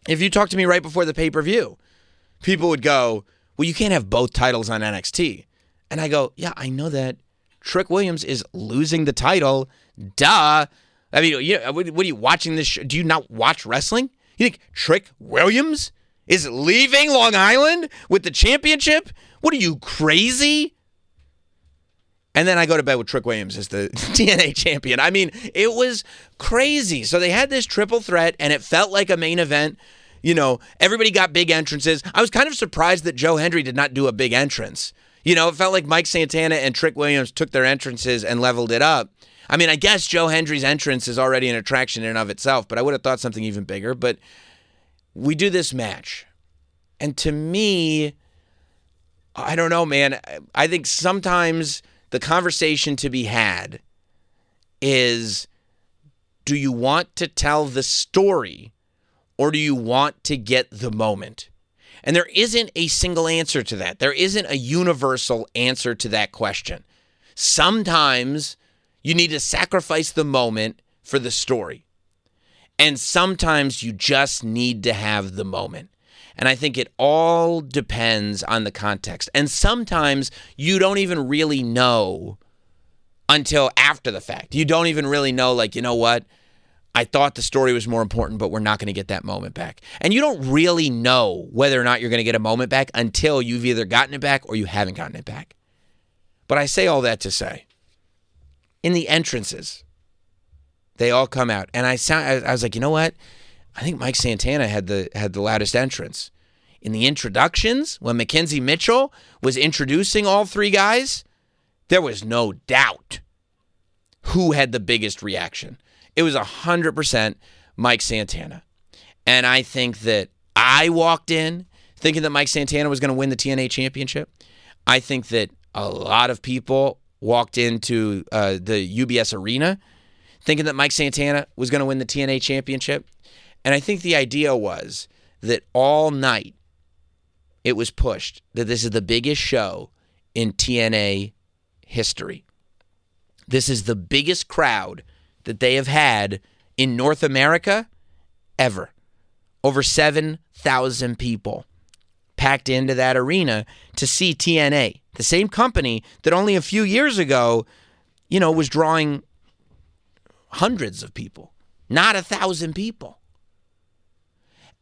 If you talk to me right before the pay-per-view, people would go, well, you can't have both titles on NXT. And I go, yeah, I know that. Trick Williams is losing the title. Duh. I mean, what are you watching this show? Do you not watch wrestling? You think Trick Williams is leaving Long Island with the championship? What are you, crazy? And then I go to bed with Trick Williams as the TNA champion. I mean, it was crazy. So they had this triple threat, and it felt like a main event. You know, everybody got big entrances. I was kind of surprised that Joe Hendry did not do a big entrance. You know, it felt like Mike Santana and Trick Williams took their entrances and leveled it up. I mean, I guess Joe Hendry's entrance is already an attraction in and of itself, but I would have thought something even bigger. But we do this match. And to me, I don't know, man. I think sometimes the conversation to be had is, do you want to tell the story or do you want to get the moment? And there isn't a single answer to that. There isn't a universal answer to that question. Sometimes you need to sacrifice the moment for the story. And sometimes you just need to have the moment. And I think it all depends on the context. And sometimes you don't even really know until after the fact. You don't even really know, like, you know what? I thought the story was more important, but we're not going to get that moment back. And you don't really know whether or not you're going to get a moment back until you've either gotten it back or you haven't gotten it back. But I say all that to say, in the entrances, they all come out. And I was like, you know what? I think Mike Santana had the loudest entrance. In the introductions, when Mackenzie Mitchell was introducing all three guys, there was no doubt who had the biggest reaction. It was 100% Mike Santana. And I think that I walked in thinking that Mike Santana was going to win the TNA Championship. I think that a lot of people walked into the UBS Arena thinking that Mike Santana was going to win the TNA Championship. And I think the idea was that all night it was pushed that this is the biggest show in TNA history. This is the biggest crowd that they have had in North America ever. Over 7,000 people packed into that arena to see TNA, the same company that only a few years ago, you know, was drawing hundreds of people, not 1,000 people.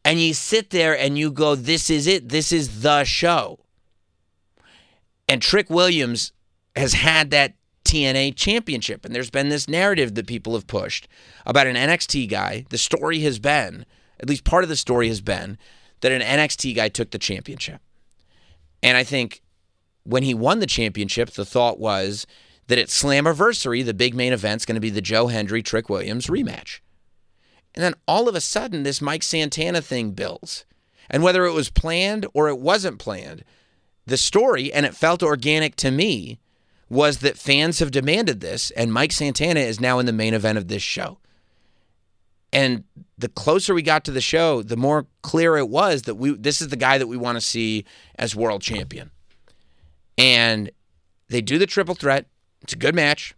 And you sit there and you go, this is it. This is the show. And Trick Williams has had that TNA Championship. And there's been this narrative that people have pushed about an NXT guy. The story has been, at least part of the story has been, that an NXT guy took the championship. And I think when he won the championship, the thought was that at Slammiversary, the big main event's going to be the Joe Hendry, Trick Williams rematch. And then all of a sudden, this Mike Santana thing builds. And whether it was planned or it wasn't planned, the story, and it felt organic to me, was that fans have demanded this, and Mike Santana is now in the main event of this show. And the closer we got to the show, the more clear it was that this is the guy that we want to see as world champion. And they do the triple threat. It's a good match.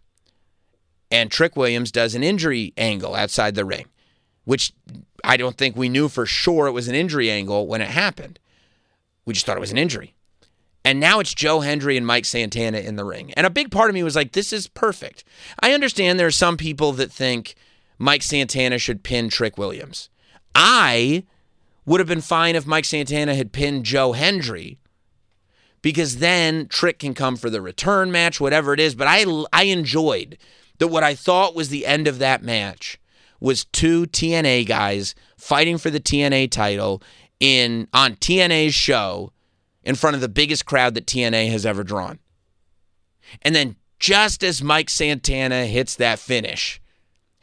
And Trick Williams does an injury angle outside the ring, which I don't think we knew for sure it was an injury angle when it happened. We just thought it was an injury. And now it's Joe Hendry and Mike Santana in the ring. And a big part of me was like, this is perfect. I understand there are some people that think Mike Santana should pin Trick Williams. I would have been fine if Mike Santana had pinned Joe Hendry, because then Trick can come for the return match, whatever it is. But I enjoyed that what I thought was the end of that match was two TNA guys fighting for the TNA title on TNA's show in front of the biggest crowd that TNA has ever drawn. And then just as Mike Santana hits that finish,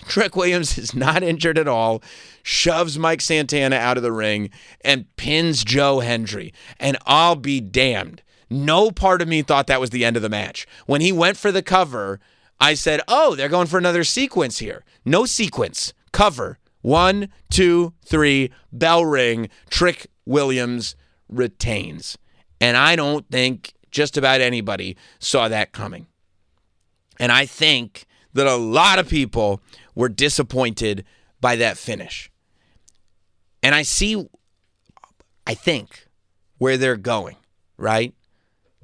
Trick Williams is not injured at all, shoves Mike Santana out of the ring, and pins Joe Hendry. And I'll be damned, no part of me thought that was the end of the match. When he went for the cover, I said, oh, they're going for another sequence here. No sequence. Cover. 1, 2, 3, bell ring. Trick Williams retains. And I don't think just about anybody saw that coming. And I think that a lot of people were disappointed by that finish. And I see, I think, where they're going, right?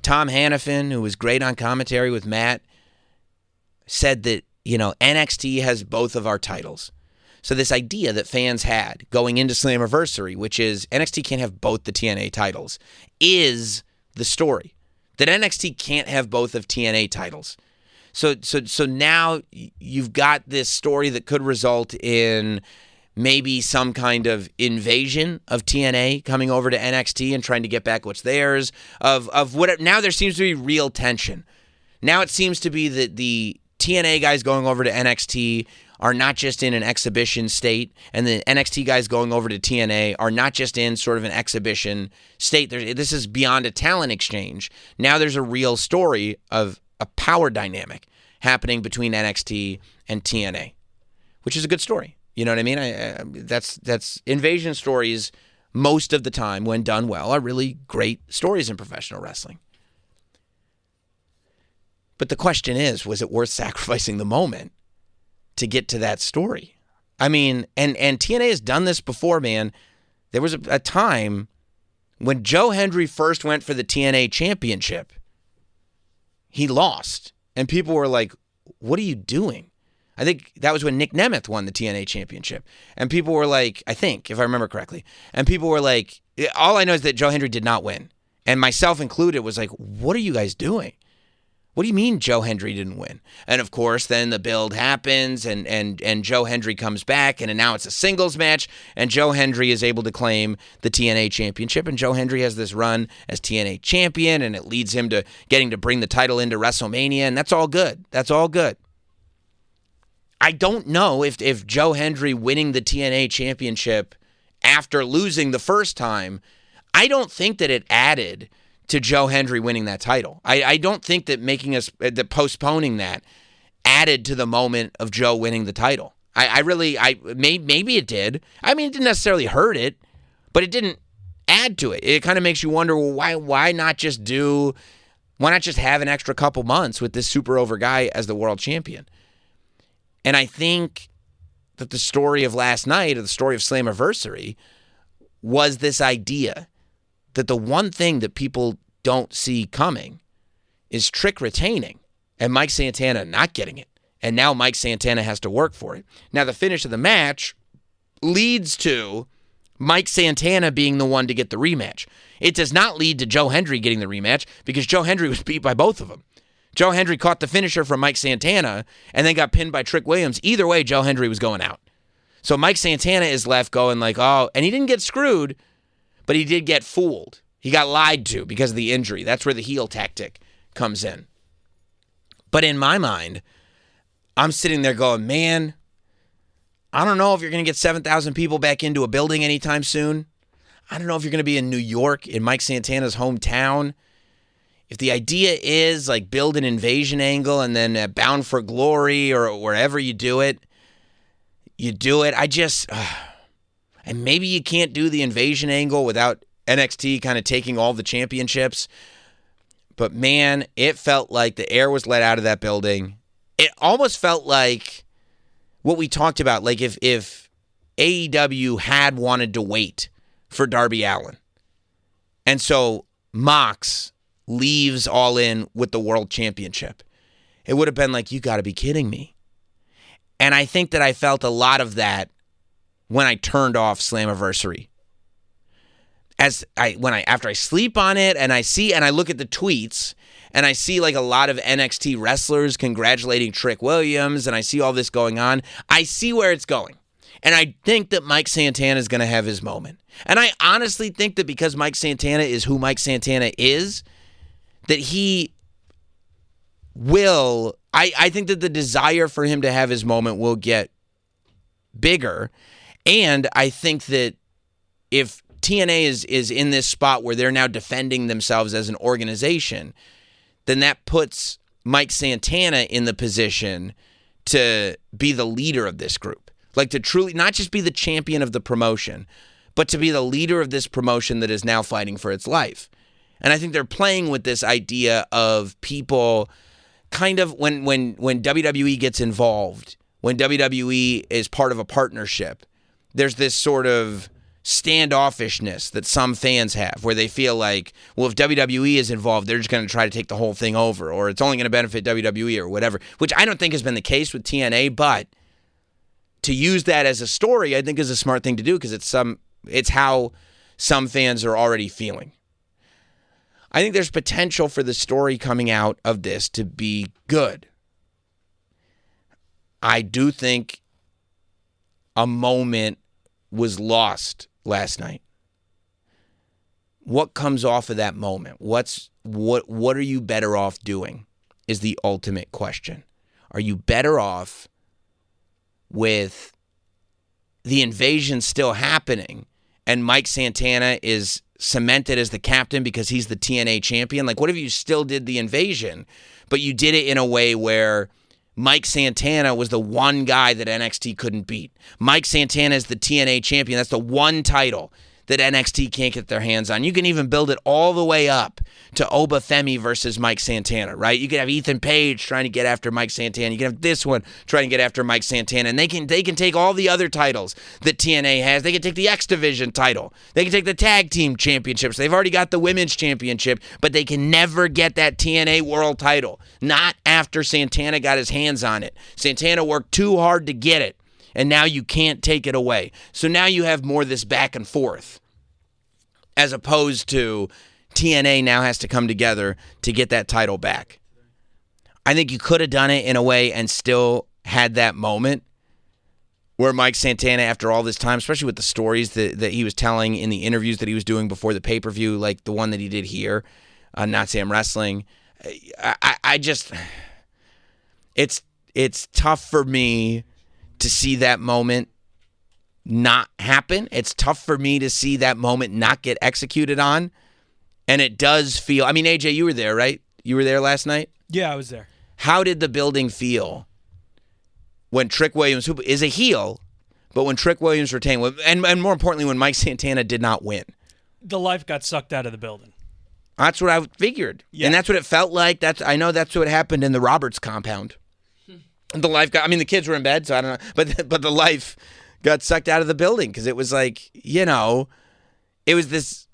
Tom Hannafin, who was great on commentary with Matt, said that, NXT has both of our titles. So this idea that fans had going into Slammiversary, which is NXT can't have both the TNA titles, is the story. That NXT can't have both of TNA titles. So now you've got this story that could result in maybe some kind of invasion of TNA coming over to NXT and trying to get back what's theirs. Of what now there seems to be real tension. Now it seems to be that the TNA guys going over to NXT are not just in an exhibition state, and the NXT guys going over to TNA are not just in sort of an exhibition state. This is beyond a talent exchange. Now there's a real story of a power dynamic happening between NXT and TNA, which is a good story. You know what I mean? That's invasion stories most of the time, when done well, are really great stories in professional wrestling. But the question is, was it worth sacrificing the moment to get to that story? I mean, and TNA has done this before, man. There was a time when Joe Hendry first went for the TNA Championship. He lost, and people were like, what are you doing? I think that was when Nick Nemeth won the TNA Championship. And people were like, I think, if I remember correctly, and people were like, all I know is that Joe Hendry did not win. And myself included was like, what are you guys doing? What do you mean Joe Hendry didn't win? And of course, then the build happens, and Joe Hendry comes back, and now it's a singles match, and Joe Hendry is able to claim the TNA Championship, and Joe Hendry has this run as TNA Champion, and it leads him to getting to bring the title into WrestleMania, and that's all good. That's all good. I don't know if Joe Hendry winning the TNA Championship after losing the first time, I don't think that it added to Joe Hendry winning that title. I don't think that that postponing that added to the moment of Joe winning the title. Maybe it did. I mean, it didn't necessarily hurt it, but it didn't add to it. It kind of makes you wonder, well, why not just have an extra couple months with this super over guy as the world champion? And I think that the story of last night, or the story of Slammiversary, was this idea that the one thing that people don't see coming is Trick retaining and Mike Santana not getting it. And now Mike Santana has to work for it. Now the finish of the match leads to Mike Santana being the one to get the rematch. It does not lead to Joe Hendry getting the rematch, because Joe Hendry was beat by both of them. Joe Hendry caught the finisher from Mike Santana and then got pinned by Trick Williams. Either way, Joe Hendry was going out. So Mike Santana is left going like, oh, and he didn't get screwed, but he did get fooled. He got lied to because of the injury. That's where the heel tactic comes in. But in my mind, I'm sitting there going, man, I don't know if you're going to get 7,000 people back into a building anytime soon. I don't know if you're going to be in New York, in Mike Santana's hometown. If the idea is like build an invasion angle and then Bound for Glory or wherever you do it, you do it. And maybe you can't do the invasion angle without NXT kind of taking all the championships. But man, it felt like the air was let out of that building. It almost felt like what we talked about, like if AEW had wanted to wait for Darby Allin. And so Mox leaves All In with the World Championship. It would have been like, you got to be kidding me. And I think that I felt a lot of that when I turned off Slammiversary. After I sleep on it and I look at the tweets and I see like a lot of NXT wrestlers congratulating Trick Williams and I see all this going on, I see where it's going. And I think that Mike Santana is going to have his moment. And I honestly think that because Mike Santana is who Mike Santana is, that he will, I think that the desire for him to have his moment will get bigger. And I think that if TNA is in this spot where they're now defending themselves as an organization, then that puts Mike Santana in the position to be the leader of this group. Like to truly not just be the champion of the promotion, but to be the leader of this promotion that is now fighting for its life. And I think they're playing with this idea of people kind of when WWE gets involved, when WWE is part of a partnership, there's this sort of standoffishness that some fans have, where they feel like, well, if WWE is involved, they're just going to try to take the whole thing over, or it's only going to benefit WWE or whatever, which I don't think has been the case with TNA, but to use that as a story, I think is a smart thing to do because it's how some fans are already feeling. I think there's potential for the story coming out of this to be good. I do think a moment was lost last night. What comes off of that moment? What are you better off doing is the ultimate question. Are you better off with the invasion still happening and Mike Santana is cemented as the captain because he's the TNA champion? Like, what if you still did the invasion, but you did it in a way where Mike Santana was the one guy that NXT couldn't beat. Mike Santana is the TNA champion. That's the one title that NXT can't get their hands on. You can even build it all the way up to Obafemi versus Mike Santana, right? You could have Ethan Page trying to get after Mike Santana. You can have this one trying to get after Mike Santana. And they can take all the other titles that TNA has. They can take the X Division title. They can take the Tag Team Championships. They've already got the Women's Championship, but they can never get that TNA World title. Not after Santana got his hands on it. Santana worked too hard to get it, and now you can't take it away. So now you have more of this back and forth, as opposed to TNA now has to come together to get that title back. I think you could have done it in a way and still had that moment where Mike Santana, after all this time, especially with the stories that he was telling in the interviews that he was doing before the pay-per-view, like the one that he did here on Notsam Wrestling, I just, it's tough for me to see that moment not happen. It's tough for me to see that moment not get executed on. And it does feel, I mean, AJ, you were there, right? You were there last night? Yeah, I was there. How did the building feel when Trick Williams, who is a heel, but when Trick Williams retained, and more importantly, when Mike Santana did not win? The life got sucked out of the building. That's what I figured. Yeah. And that's what it felt like. I know that's what happened in the Roberts compound. The life got, I mean, the kids were in bed, so I don't know. But the life got sucked out of the building because it was like, you know, it was this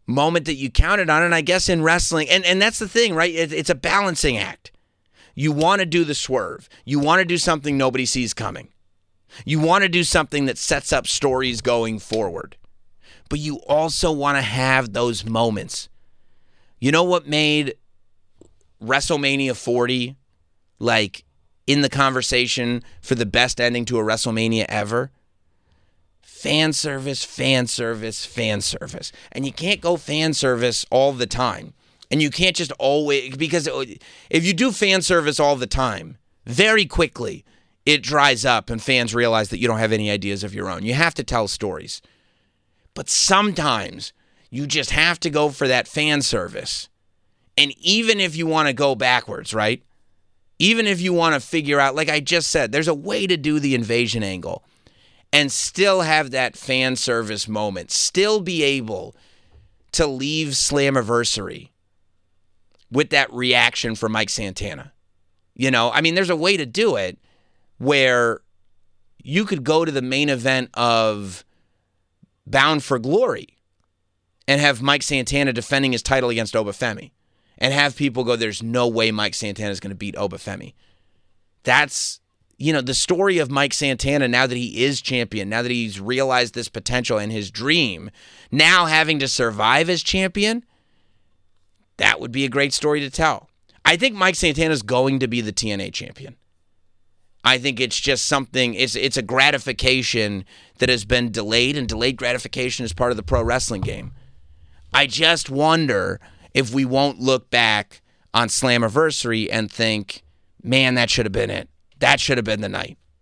moment that you counted on. And I guess in wrestling, and that's the thing, right? It's a balancing act. You want to do the swerve. You want to do something nobody sees coming. You want to do something that sets up stories going forward. But you also want to have those moments. You know what made WrestleMania 40 like in the conversation for the best ending to a WrestleMania ever? Fan service, fan service, fan service. And you can't go fan service all the time. And you can't just always, because if you do fan service all the time, very quickly it dries up and fans realize that you don't have any ideas of your own. You have to tell stories. But sometimes you just have to go for that fan service. And even if you want to go backwards, right? Even if you want to figure out, like I just said, there's a way to do the invasion angle and still have that fan service moment, still be able to leave Slammiversary with that reaction from Mike Santana. You know, I mean, there's a way to do it where you could go to the main event of Bound for Glory and have Mike Santana defending his title against Obafemi and have people go, there's no way Mike Santana is going to beat Obafemi. That's, you know, the story of Mike Santana now that he is champion, now that he's realized this potential and his dream, now having to survive as champion, that would be a great story to tell. I think Mike Santana is going to be the TNA champion. I think it's just something, it's a gratification that has been delayed, and delayed gratification is part of the pro wrestling game. I just wonder if we won't look back on Slammiversary and think, man, that should have been it. That should have been the night.